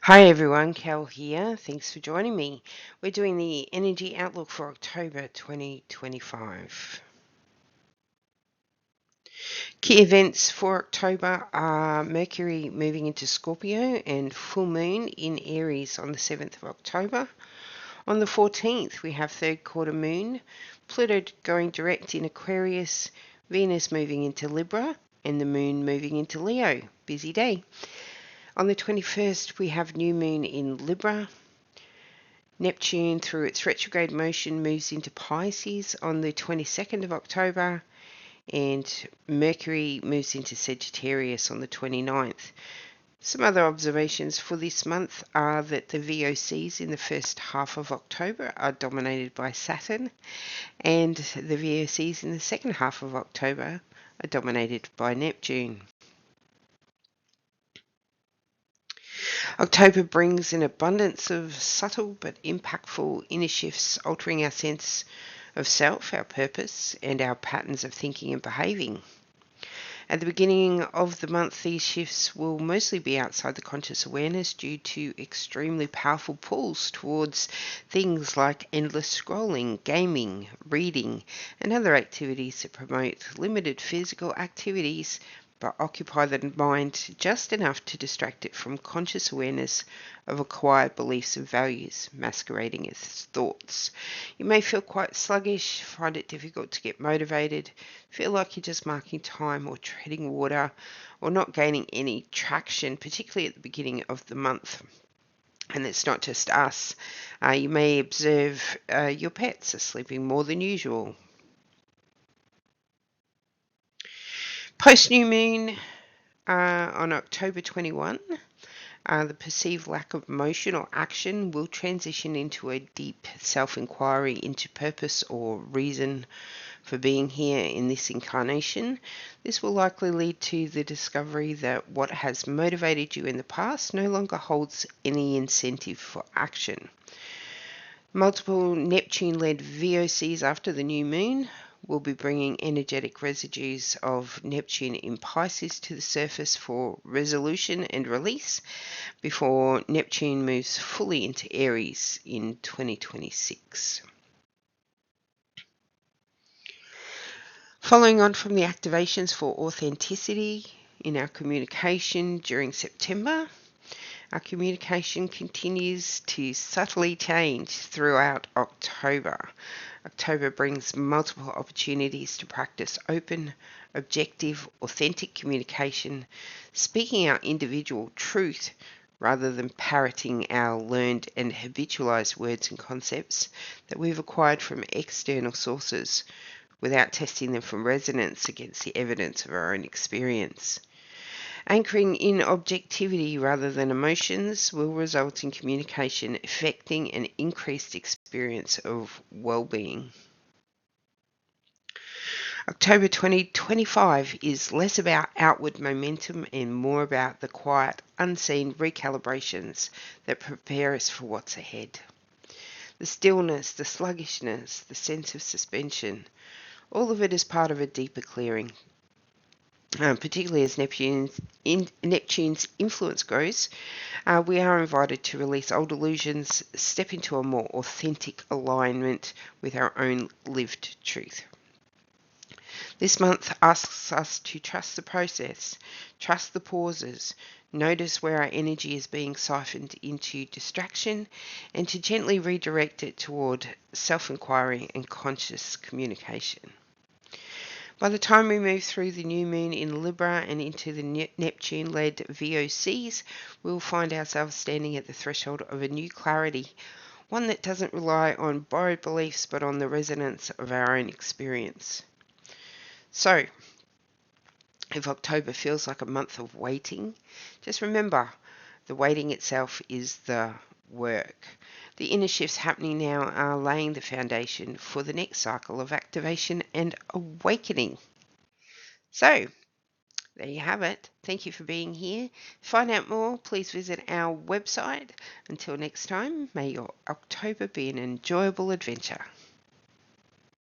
Hi everyone, Cal here. Thanks for joining me. We're doing the energy outlook for October 2025. Key events for October are Mercury moving into Scorpio and full moon in Aries on the 7th of October. On the 14th, we have third quarter moon, Pluto going direct in Aquarius, Venus moving into Libra, and the moon moving into Leo. Busy day. On the 21st, we have new moon in Libra. Neptune, through its retrograde motion, moves into Pisces on the 22nd of October, and Mercury moves into Sagittarius on the 29th. Some other observations for this month are that the VOCs in the first half of October are dominated by Saturn, and the VOCs in the second half of October are dominated by Neptune. October brings an abundance of subtle but impactful inner shifts, altering our sense of self, our purpose, and our patterns of thinking and behaving. At the beginning of the month, these shifts will mostly be outside the conscious awareness due to extremely powerful pulls towards things like endless scrolling, gaming, reading, and other activities that promote limited physical activities but occupy the mind just enough to distract it from conscious awareness of acquired beliefs and values masquerading as thoughts. You may feel quite sluggish, find it difficult to get motivated, feel like you're just marking time or treading water, or not gaining any traction, particularly at the beginning of the month. And it's not just us. You may observe your pets are sleeping more than usual. Post new moon on October 21, the perceived lack of motion or action will transition into a deep self-inquiry into purpose or reason for being here in this incarnation. This will likely lead to the discovery that what has motivated you in the past no longer holds any incentive for action. Multiple Neptune-led VOCs after the new moon will be bringing energetic residues of Neptune in Pisces to the surface for resolution and release before Neptune moves fully into Aries in 2026. Following on from the activations for authenticity in our communication during September, our communication continues to subtly change throughout October. October brings multiple opportunities to practice open, objective, authentic communication, speaking our individual truth rather than parroting our learned and habitualized words and concepts that we've acquired from external sources without testing them for resonance against the evidence of our own experience. Anchoring in objectivity rather than emotions will result in communication affecting an increased experience of well-being. October 2025 is less about outward momentum and more about the quiet, unseen recalibrations that prepare us for what's ahead. The stillness, the sluggishness, the sense of suspension, all of it is part of a deeper clearing. Particularly as Neptune's influence grows, we are invited to release old illusions, step into a more authentic alignment with our own lived truth. This month asks us to trust the process, trust the pauses, notice where our energy is being siphoned into distraction, and to gently redirect it toward self-inquiry and conscious communication. By the time we move through the new moon in Libra and into the Neptune-led VOCs, we'll find ourselves standing at the threshold of a new clarity, one that doesn't rely on borrowed beliefs but on the resonance of our own experience. So, if October feels like a month of waiting, just remember, the waiting itself is the work. The inner shifts happening now are laying the foundation for the next cycle of activation and awakening. So, there you have it. Thank you for being here. To find out more, please visit our website. Until next time, may your October be an enjoyable adventure.